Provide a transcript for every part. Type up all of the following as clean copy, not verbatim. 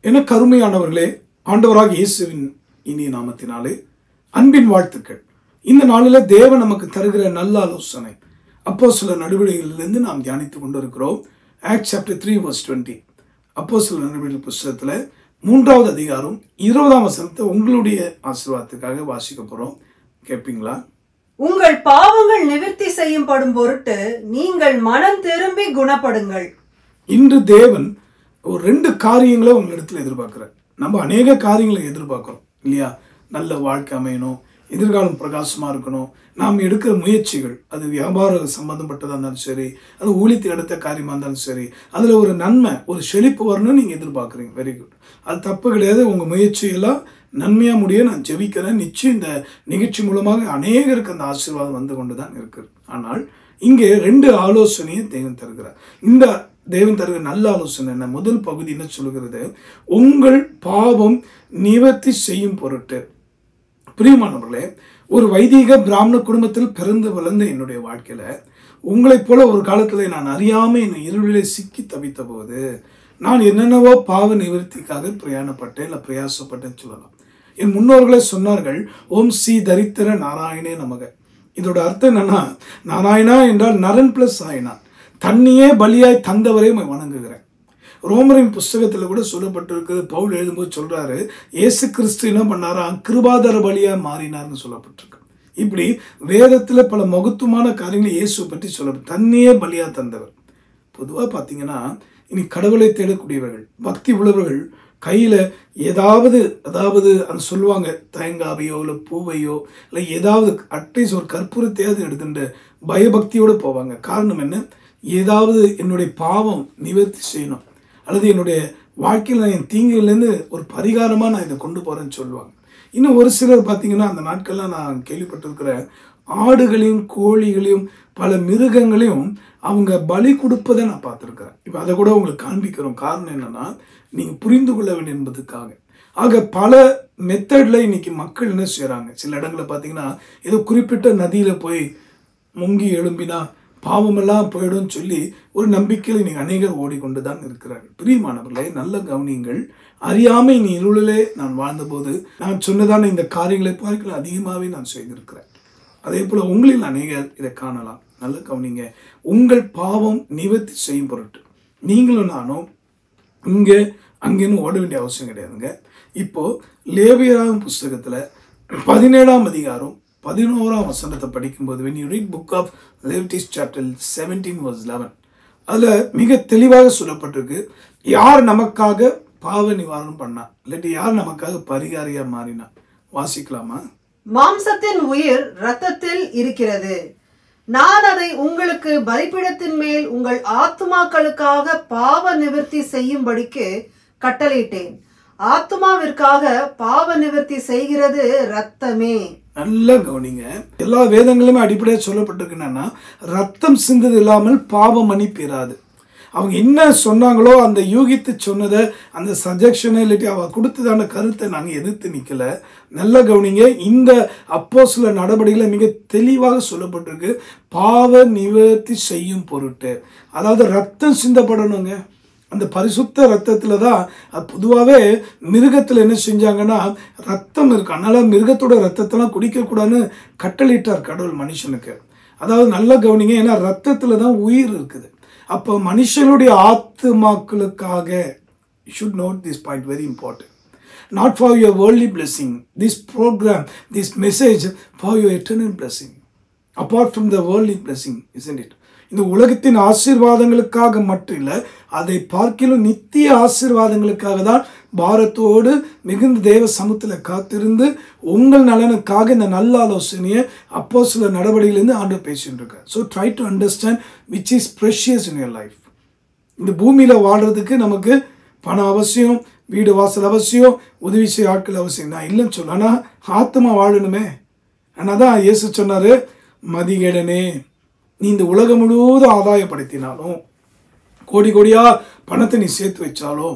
என கருமையானவர்களே, ஆண்டவராக இயேசுவின் இனிய நாமத்தினாலே அன்பின் வாழ்த்துக்கள். இந்த நாளில் தேவன் நமக்கு தருகிற நல்ல ஆலோசனை அப்போஸ்தலர் நடவடிக்கைகளிலிருந்து நாம் தியானித்துக் கொண்டிருக்கிறோம். Acts chapter 3 verse 20. அப்போஸ்தலர் நடவடிக்கைகள் புத்தகத்தில் 3வது அதிகாரம் 20ஆம் வசனத்தை உங்களுடைய ஆசீர்வாதத்துக்காக வாசிக்க போறோம். கேட்பீங்களா? உங்கள் பாவங்கள் நிவர்த்தி செய்யப்படும் பொருட்டு நீங்கள் மனம் திரும்பி குணப்படுங்கள். இன்று தேவன் ஒரு 2 காரியங்களை உங்களிடத்தில் எதிர்பார்க்கிறார். நம்ம அநேக காரியங்களை எதிர்பார்க்கிறோம் இல்லையா? நல்ல வாழ்க்கை அமையணும், எதிர்காலம் பிரகாசமாக இருக்கணும், நாம் எடுக்கிற முயற்சிகள், அது வியாபார சம்பந்தப்பட்டதாக இருந்தாலும் சரி, அது ஊழியத்தை எடுத்த காரியமாக இருந்தாலும் சரி, அதில் ஒரு நன்மை, ஒரு செழிப்பு வரணும்னு நீங்கள் எதிர்பார்க்குறீங்க. வெரி குட், அது தப்பு கிடையாது. உங்கள் முயற்சியெல்லாம் நன்மையாக முடிய நான் ஜெபிக்கிறேன். நிச்சயம் இந்த நிகழ்ச்சி மூலமாக அநேகருக்கு அந்த ஆசீர்வாதம் வந்து கொண்டு தான் இருக்குது. ஆனால் இங்கே 2 ஆலோசனையை தேவன் தருகிறார். இந்த தேவன் தருகிற நல்ல ஆலோசனை என்ன? முதல் பகுதி என்ன சொல்கிறது? உங்கள் பாவம் நிவர்த்தி செய்யும் பொருட்டு. பிரியமானவர்களே, ஒரு வைதிக பிராமண குடும்பத்தில் பிறந்து வளர்ந்த என்னுடைய வாழ்க்கையில உங்களைப் போல ஒரு காலத்தில் நான் அறியாமல் என் இருளிலே சிக்கி தவித்த போது நான் என்னென்னவோ பாவ நிவர்த்திக்காக பிரயாணப்பட்டேன், இல்லை பிரயாசப்பட்டேன்னு சொல்லலாம். என் முன்னோர்களே சொன்னார்கள், ஓம் ஸ்ரீ தரித்திர நாராயணே நமக. இதோட அர்த்தம் என்னன்னா, நாராயணா என்றால் நரன் பிளஸ் ஆயினா, தன்னையே பலியாய் தந்தவரை வணங்குகிறேன். ரோமரின் புஸ்தகத்தில் கூட சொல்லப்பட்டிருக்கு. பவுல் எழுதும்போது சொல்றாரு, இயேசு கிறிஸ்து என்ன பண்ணாரா, கிருபாதர பலியா மாறினார்னு சொல்லப்பட்டிருக்கு. இப்படி வேதத்துல பல மகத்துவமான காரியங்களை இயேசு பற்றி சொல்லப்பட்டு தன்னையே பலியா தந்தவர். பொதுவாக பார்த்தீங்கன்னா, இனி கடவுளை தேடக்கூடியவர்கள், பக்தி உள்ளவர்கள் கையில ஏதாவது அது சொல்லுவாங்க, தேங்காவையோ இல்லை பூவையோ இல்லை ஏதாவது அட்லீஸ்ட் ஒரு கற்பூரத்தையாவது எடுத்துட்டு பயபக்தியோடு போவாங்க. காரணம் என்ன? ஏதாவது என்னுடைய பாவம் நிவர்த்தி செய்யணும், அல்லது என்னுடைய வாழ்க்கையில் நான் என் தீங்குலேருந்து ஒரு பரிகாரமாக நான் இதை கொண்டு போகிறேன்னு சொல்லுவாங்க. இன்னும் ஒரு சிலர் பார்த்தீங்கன்னா, அந்த நாட்கள்லாம் நான் கேள்விப்பட்டிருக்கிற ஆடுகளையும் கோழிகளையும் பல மிருகங்களையும் அவங்க பலி கொடுப்பதை நான் பார்த்துருக்கிறேன். இப்போ அதை கூட உங்களுக்கு காண்பிக்கிறோம். காரணம் என்னன்னா, நீங்கள் புரிந்து கொள்ள வேண்டும் என்பதுக்காக. ஆக பல மெத்தடில் இன்னைக்கு மக்கள் என்ன செய்கிறாங்க, சில இடங்களில் பார்த்தீங்கன்னா ஏதோ குறிப்பிட்ட நதியில் போய் முங்கி எழும்பினா பாவமெல்லாம் போயிடும் சொல்லி ஒரு நம்பிக்கையில் இன்னைக்கு அநேகர் ஓடிக்கொண்டு தான் இருக்கிறார்கள். பிரியமானவர்களே, நல்ல கவனியங்கள். அறியாமை நீ இருளிலே நான் வாழ்ந்தபோது நான் சொன்னதான இந்த காரியங்களை பார்க்க அதிகமாகவே நான் செய்திருக்கிறேன். அதே போல் உங்களில் அநேகர் இதை காணலாம். நல்ல கவனிங்க. உங்கள் பாவம் நிவர்த்தி செய்யும் பொருட்டு நீங்களும் நானும் இங்கே அங்கேன்னு ஓட வேண்டிய அவசியம் கிடையாதுங்க. இப்போ லேவியராகும் புஸ்தகத்தில் 17ஆம் அதிகாரம் 11ஆம் வசனத்தை படிக்கும்போது, when you read book of Leviticus chapter 17 verse 11, அதில் மிக தெளிவாக சொல்லப்பட்டிருக்கு, யார் நமக்காக பாவ நிவாரணம் பண்ணா, இல்லாட்டி யார் நமக்காக பரிகாரியா மாறினா. வாசிக்கலாமா? மாம்சத்தின் உயிர் இரத்தத்தில் இருக்கிறது. நான் அதை உங்களுக்கு பலிபீடத்தின் மேல் உங்கள் ஆத்துமாக்களுக்காக பாவ நிவர்த்தி செய்யும்படிக்கு கட்டளையிட்டேன். ஆத்துமாவிற்காக பாவ நிவர்த்தி செய்கிறது இரத்தமே. நல்லா கவனிங்க. எல்லா வேதங்களுமே அடிப்படையாக சொல்லப்பட்டிருக்கு என்னன்னா, ரத்தம் சிந்தது இல்லாமல் பாவம் மன்னிப்பிராது. அவங்க என்ன சொன்னாங்களோ அந்த யூகித்து சொன்னதை, அந்த சஜெக்ஷனை இல்லாட்டி அவ கொடுத்ததான கருத்தை நாங்கள் எதிர்த்து நிற்கல. நல்ல கவனிங்க. இந்த அப்போஸ்தலர் நடவடிக்கையில் மிக தெளிவாக சொல்லப்பட்டிருக்கு, பாவ நிவர்த்தி செய்யும் பொருட்டு. அதாவது ரத்தம் சிந்தப்படணுங்க. அந்த பரிசுத்த ரத்தத்தில் தான். பொதுவாகவே மிருகத்தில் என்ன செஞ்சாங்கன்னா, ரத்தம் இருக்கு, அதனால் மிருகத்தோட ரத்தத்தெல்லாம் குடிக்கக்கூடாதுன்னு கட்டளையிட்டார் கடவுள் மனுஷனுக்கு. அதாவது நல்ல கவனிங்க, ஏன்னா ரத்தத்தில் தான் உயிர் இருக்குது. அப்போ மனுஷனுடைய ஆத்துமாக்களுக்காக, you should note this point, very important, not for your worldly blessing, this program, this message for your eternal blessing, apart from the worldly blessing, isn't it? இந்த உலகத்தின் ஆசீர்வாதங்களுக்காக மட்டும் இல்லை, அதை பார்க்கிலும் நித்திய ஆசீர்வாதங்களுக்காக தான் பாரத்தோடு மிகுந்த தேவ சமூகத்தில் காத்திருந்து உங்கள் நலனுக்காக இந்த நல்ல ஆலோசனையை அப்போஸ்தலர் நடவடிக்கையிலிருந்து ஆண்டவர் பேசிட்டு இருக்கார். So try to understand which is precious in your life. இந்த பூமியில் வாழ்கிறதுக்கு நமக்கு பணம் அவசியம், வீடு வாசல் அவசியம், உதவி செய்ய ஆட்கள் அவசியம். நான் இல்லைன்னு சொல்ல, ஆனால் ஆத்மா வாழணுமே. ஆனால் தான் இயேசு சொன்னார், மதிகேடனே, நீ இந்த உலகம் முழுவதும் ஆதாயப்படுத்தினாலும், கோடி கோடியாக பணத்தை நீ சேர்த்து வச்சாலும்,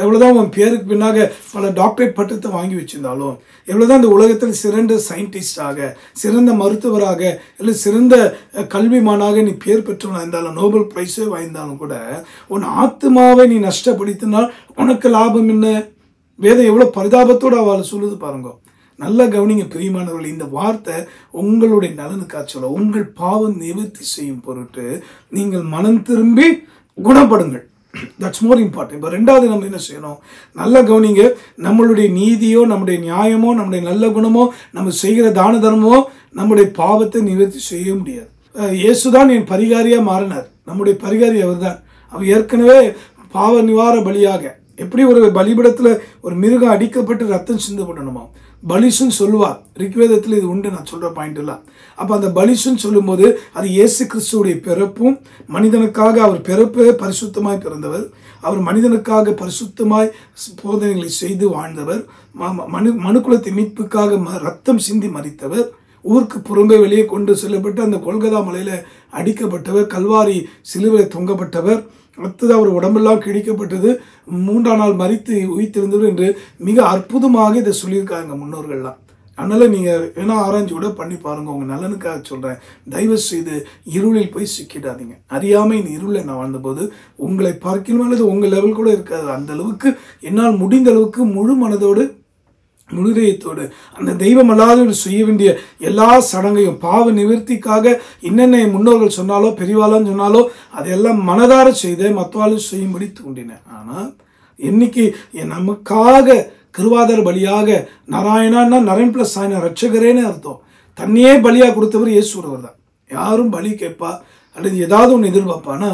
எவ்வளோதான் உன் பேருக்கு பின்னாக பல டாக்டரேட் பட்டத்தை வாங்கி வச்சிருந்தாலும், எவ்வளோதான் இந்த உலகத்தில் சிறந்த சயின்டிஸ்டாக, சிறந்த மருத்துவராக, இல்லை சிறந்த கல்விமானாக நீ பேர் பெற்றவனாக இருந்தாலும், நோபல் பிரைஸே வாய்ந்தாலும் கூட உன் ஆத்மாவை நீ நஷ்டப்படுத்தினால் உனக்கு லாபம் என்ன? வேதம் எவ்வளோ பரிதாபத்தோடு அவளை சொல்லுது பாருங்க. நல்ல கவனிங்க பிரியமானவர்கள், இந்த வார்த்தை உங்களுடைய நலனுக்காக சொல்ல, உங்கள் பாவம் நிவர்த்தி செய்யும் பொருட்டு நீங்கள் மனம் திரும்பி குணப்படுங்கள். That's more important. இப்போ ரெண்டாவது நம்ம என்ன செய்யணும்? நல்ல கவனிங்க, நம்மளுடைய நீதியோ, நம்முடைய நியாயமோ, நம்முடைய நல்ல குணமோ, நம்ம செய்கிற தான தர்மமோ நம்முடைய பாவத்தை நிவர்த்தி செய்ய முடியாது. இயேசுதான் என் பரிகாரியாக மாறினார். நம்முடைய பரிகாரி அவர் தான். அவர் ஏற்கனவே பாவ நிவார பலியாக, எப்படி ஒரு பலிபடத்தில் ஒரு மிருகம் அடிக்கப்பட்டு ரத்தம் சிந்தப்படணுமா, பலிசுன்னு சொல்லுவார். ரிக்வேதத்தில் இது உண்டு, நான் சொல்கிற பாயிண்ட் இல்லை. அப்போ அந்த பலிசுன்னு சொல்லும்போது அது இயேசு கிறிஸ்துவுடைய பிறப்பும், மனிதனுக்காக அவர் பிறப்பு பரிசுத்தமாய் பிறந்தவர், அவர் மனிதனுக்காக பரிசுத்தமாய் போதனைகளை செய்து வாழ்ந்தவர், மனுக்குலத்தை மீட்புக்காக ரத்தம் சிந்தி மரித்தவர், ஊருக்கு புறம்பே வெளியே கொண்டு செல்லப்பட்டு அந்த கொல்கதா மலையில் அடிக்கப்பட்டவர், கல்வாரி சிலுவையில் தொங்கப்பட்டவர், அடுத்தது அவர் உடம்பெல்லாம் கிழிக்கப்பட்டது, 3ஆம் நாள் மரித்து உயிர்த்தெழுந்தவர் என்று மிக அற்புதமாக இதை சொல்லியிருக்காங்க முன்னோர்கள்லாம். அதனால் நீங்கள் வேணா ஆராய்ச்சி கூட பண்ணி பாருங்கள். உங்கள் நலனுக்காக சொல்கிறேன். தயவு செய்து இருளில் போய் சிக்கிடாதீங்க. அறியாமல் இந்த இருளில் நான் வாழ்ந்தபோது உங்களை பார்க்கணும் அல்லது உங்கள் லெவல் கூட இருக்காது. அந்த அளவுக்கு என்னால் முடிந்த அளவுக்கு முழு மனதோடு முழுதயத்தோடு அந்த தெய்வம் அல்லாதவர்கள் செய்ய வேண்டிய எல்லா சடங்கையும் பாவ நிவர்த்திக்காக என்னென்ன முன்னோர்கள் சொன்னாலோ பெரியவாளான்னு சொன்னாலோ அதையெல்லாம் மனதார செய்த மற்றவாளும் செய்யும்படி தூண்டினேன். ஆனால் இன்னைக்கு நமக்காக கிருவாதார பலியாக நாராயணான்னா நரன் பிளஸ் சாயனா ரட்சகரேன்னு அர்த்தம். தன்னையே பலியாக கொடுத்தவர் இயேசுவர் தான். யாரும் பலி கேட்பா அல்லது ஏதாவது ஒன்று எதிர்பார்ப்பானா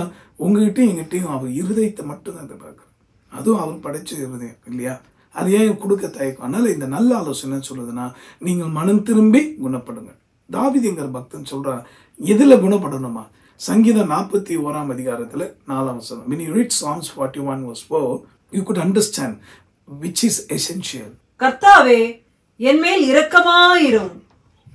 உங்ககிட்டையும் எங்கிட்டையும் அவர் இருதயத்தை மட்டும்தான் எதிர்பார்க்குறேன். அதுவும் அவர் படைச்ச இருதயம் இல்லையா? அது ஏன் கொடுக்க தயக்கம்? அதனால் இந்த நல்ல ஆலோசனை சொல்லுதுன்னா, நீங்கள் மனம் திரும்பி குணப்படுங்க. தாவீதுங்கிற பக்தன் சொல்கிறான், எதில் குணப்படணுமா? சங்கீதம் 41ஆம் அதிகாரத்தில் 4ஆம் வசனம். When you read Psalms 41 verse 4, you could understand which is essential. கர்த்தாவே, என் மேல் இரக்கமாயிரும்.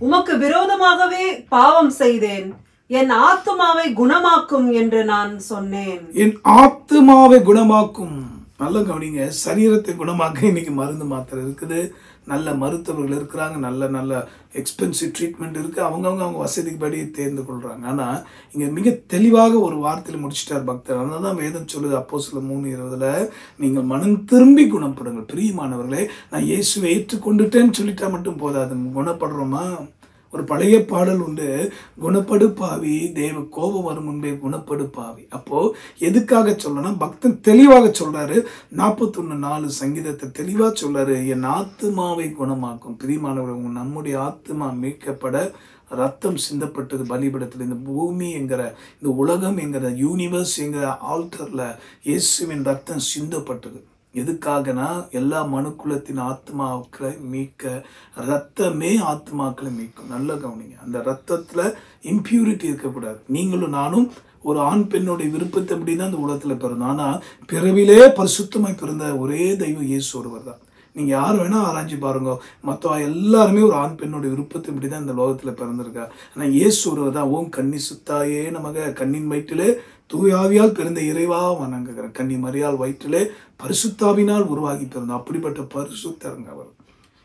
உமக்கு விரோதமாகவே பாவம் செய்தேன். என் ஆத்துமாவை குணமாக்கும் என்று நான் சொன்னேன். என் ஆத்துமாவை குணமாக்கும். நல்ல கவனிங்க, சரீரத்தை குணமாக்க இன்னைக்கு மருந்து மாத்திரை இருக்குது, நல்ல மருத்துவர்கள் இருக்கிறாங்க, நல்ல நல்ல எக்ஸ்பென்சிவ் ட்ரீட்மெண்ட் இருக்குது, அவங்க வசதிக்கு படி தேர்ந்து கொள்கிறாங்க. ஆனால் இங்கே மிக தெளிவாக ஒரு வார்த்தையில் முடிச்சிட்டார் பக்தர். அதனால தான் வேதம் சொல்லுது அப்போஸ்தலர் 3:20, நீங்கள் மனம் திரும்பி குணப்படுங்கள். பிரியமானவர்களே, நான் இயேசுவை ஏற்றுக்கொண்டுட்டேன்னு சொல்லிட்டா மட்டும் போதாது, குணப்படுறோமா? ஒரு பழைய பாடல் உண்டு, குணப்படு பாவி தேவ கோபம் வரும் முன்பே குணப்படு பாவி. அப்போ எதுக்காக சொல்லனா, பக்தன் தெளிவாக சொல்றாரு. 41:4 சங்கீதத்தை தெளிவா சொல்றாரு, என் ஆத்மாவை குணமாக்கும். பிரியமானவர்கள், நம்முடைய ஆத்மா மீட்கப்பட ரத்தம் சிந்தப்பட்டது பலிபடத்தில். இந்த பூமி என்கிற, இந்த உலகம் என்கிற, யூனிவர்ஸ் என்கிற ஆல்டர்ல இயேசுவின் ரத்தம் சிந்தப்பட்டது. எதுக்காகனா, எல்லா மனுக்குலத்தின் ஆத்மாக்களை மீட்க. ரத்தமே ஆத்மாக்களை மீட்கும். நல்ல கவனிங்க, அந்த ரத்தத்தில் இம்பியூரிட்டி இருக்கக்கூடாது. நீங்களும் நானும் ஒரு ஆண் பெண்ணுடைய விருப்பத்தை அப்படிதான் இந்த உலகத்தில் பிறந்தோம். ஆனால் பிறவிலே பரிசுத்தமாய் பிறந்த ஒரே தெய்வம் இயேசு ஒருவர் தான். நீங்கள் யார் வேணால் ஆராய்ச்சி பாருங்க, மற்ற எல்லாருமே ஒரு ஆண் பெண்ணுடைய விருப்பத்தை இப்படி தான் இந்த லோகத்தில் பிறந்திருக்கா. ஆனால் இயேசு ஒருவர் தான். ஓம் கன்னி சுத்தாயே நமக, கண்ணின் வயிற்றிலே தூயாவியால் பிறந்த இறைவா வணங்குகிற, கன்னி மரியாள் வயிற்றிலே பரிசுத்தாவினால் உருவாகி பிறந்தோம். அப்படிப்பட்ட பரிசுத்தருங்க அவர்.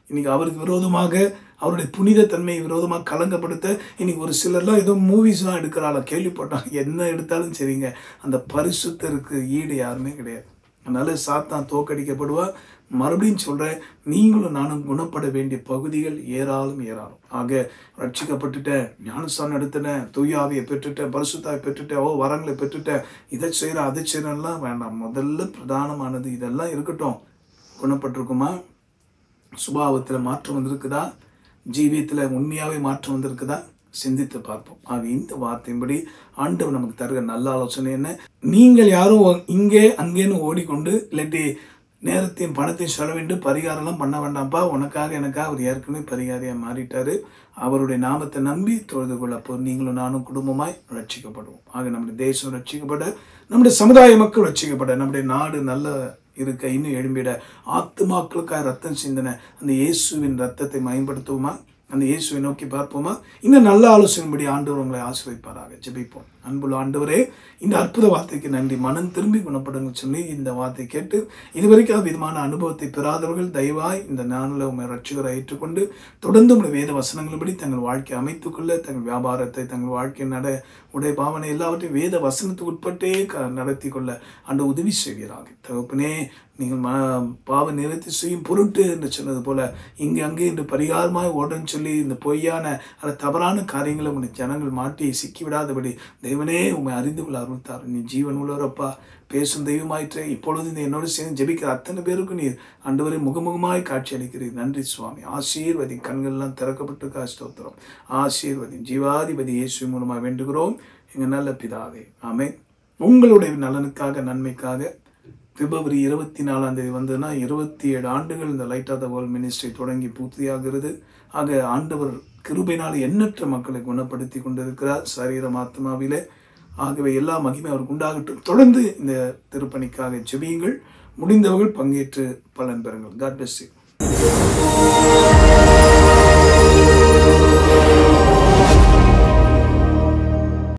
இன்னைக்கு அவருக்கு விரோதமாக, அவருடைய புனித தன்மையை விரோதமாக கலங்கப்படுத்த இன்னைக்கு ஒரு சிலர்லாம் ஏதோ மூவிஸ்லாம் எடுக்கிறாள், கேள்விப்பட்டாங்க. என்ன எடுத்தாலும் சரிங்க, அந்த பரிசுத்தருக்கு ஈடு யாருமே கிடையாது. அதனால சாத்தான் தோக்கடிக்கப்படுவா. மறுபடியும் சொல்கிறேன், நீங்களும் நானும் குணப்பட வேண்டிய பகுதிகள் ஏராளம். ஆக ரட்சிக்கப்பட்டுட்டேன், ஞானஸ்தானம் எடுத்துட்டேன், தூயாவியை பெற்றுட்டேன், பரிசுத்தாவை பெற்றுட்டேன், வரங்களை பெற்றுட்டேன், இதை செய்கிறேன் அதை செய்கிறேன்லாம் வேண்டாம். முதல்ல பிரதானமானது இதெல்லாம் இருக்கட்டும். குணப்பட்டிருக்குமா? சுபாவத்தில் மாற்றம் வந்திருக்குதா? ஜீவியத்தில் உண்மையாகவே மாற்றம் வந்திருக்குதா? சிந்தித்து பார்ப்போம். ஆக இந்த வார்த்தையின்படி ஆண்டவர் நமக்கு தருகிற நல்ல ஆலோசனை என்ன? நீங்கள் யாரும் இங்கே அங்கேன்னு ஓடிக்கொண்டு இல்லாட்டி நேரத்தையும் பணத்தையும் செலவிட்டு பரிகாரம்லாம் பண்ண வேண்டாம்ப்பா. உனக்காக எனக்காக அவர் ஏற்கனவே பரிகாரியாக மாறிட்டாரு. அவருடைய நாமத்தை நம்பி தொழுது கொள்ள அப்போ நீங்களும் நானும் குடும்பமாய் ரட்சிக்கப்படுவோம். ஆக நம்முடைய தேசம் ரட்சிக்கப்பட, நம்முடைய சமுதாய மக்கள் ரட்சிக்கப்பட, நம்முடைய நாடு நல்ல இருக்க, இன்னும் எழும்பிட, ஆத்துமாக்களுக்காக ரத்தம் சிந்தனை அந்த இயேசுவின் ரத்தத்தை பயன்படுத்துவோமா? அந்த இயேசுவை நோக்கி பார்ப்போமா? இந்த நல்ல ஆலோசனைப்படி ஆண்டவர் உங்களை ஆசீர்வதிப்பாராக. ஜெபிப்போம். அன்புள்ள ஆண்டவரே, இந்த அற்புத வார்த்தைக்கு நன்றி. மனம் திரும்பி குணப்படுங்க சொல்லி இந்த வார்த்தை கேட்டு இதுவரைக்கும் விதமான அனுபவத்தை பெறாதவர்கள் தயவாய் இந்த நாளில் உண்மை ரட்சகரை ஏற்றுக்கொண்டு தொடர்ந்து உங்களுடைய வேத வசனங்களபடி தங்கள் வாழ்க்கையை அமைத்துக்கொள்ள, தங்கள் வியாபாரத்தை, தங்கள் வாழ்க்கை உடைய பாவனை எல்லாவற்றையும் வேத வசனத்துக்கு உட்பட்டே நடத்தி கொள்ள அந்த உதவி செய்வீராக. தகப்பனே, நீங்கள் பாவ நிவர்த்தி செய்யும் பொருட்டு என்று சொன்னது போல இங்கே அங்கே என்று பரிகாரமாக ஓடன்னு சொல்லி இந்த பொய்யான அந்த தவறான காரியங்களை உன்னை ஜனங்கள் மாட்டி சிக்கிவிடாதபடி தேவனே உண்மை அறிந்து கொள்ள அருள்தார். நீ ஜீவன் உள்ளவரப்பா, பேசும் தெய்வமாயிற்றே. இப்பொழுது இந்த என்னோட சேர்ந்து ஜெபிக்கிற அத்தனை பேருக்கும் நீர் ஆண்டவரே முகமுகமாய் காட்சி அளிக்கிறீர். நன்றி சுவாமி. ஆசீர்வதி. கண்கள்லாம் திறக்கப்பட்டிருக்கா, ஸ்தோத்திரம். ஆசீர்வதி. ஜீவாதிபதி இயேசு மூலமாக வேண்டுகிறோம் எங்கள் நல்ல பிதாவே, ஆமென். உங்களுடைய நலனுக்காக, நன்மைக்காக பிப்ரவரி 24 வந்ததுன்னா 27 ஆண்டுகள் இந்த light of the world ministry தொடங்கி பூர்த்தியாகிறது. ஆக ஆண்டவர் கிருபையினால் எண்ணற்ற மக்களை குணப்படுத்தி கொண்டிருக்கிறார் சரீரம் ஆத்மாவிலே. ஆகவே எல்லா மகிமை அவருக்கு உண்டாகட்டும். தொடர்ந்து இந்த திருப்பணிக்காக ஜெபியுங்கள். முடிந்தவர்கள் பங்கேற்று பலன் பெறுங்கள். God bless you.